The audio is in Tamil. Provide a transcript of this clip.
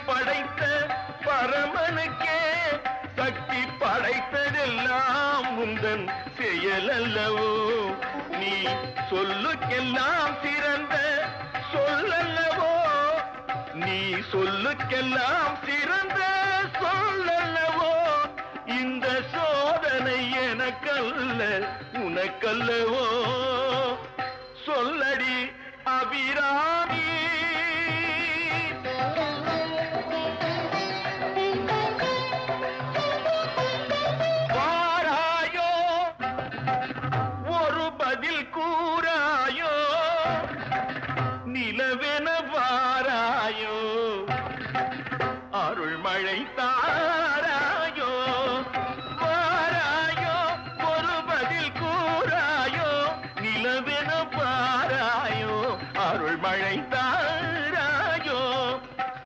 படைத்த பரமனுக்கே சக்தி படைத்ததெல்லாம் உந்தன் செயல் அல்லவோ? நீ சொல்லுக்கெல்லாம் சிறந்த சொல்லல்லவோ? நீ சொல்லுக்கெல்லாம் சிறந்த சொல்லல்லவோ? இந்த சோதனை எனக்கல்ல உனக்கல்லவோ? சொல்லடி அபிராமி. வாராயோ ஒரு பதில் கூறாயோ? நிலவென வாராயோ அருள்மழை தான்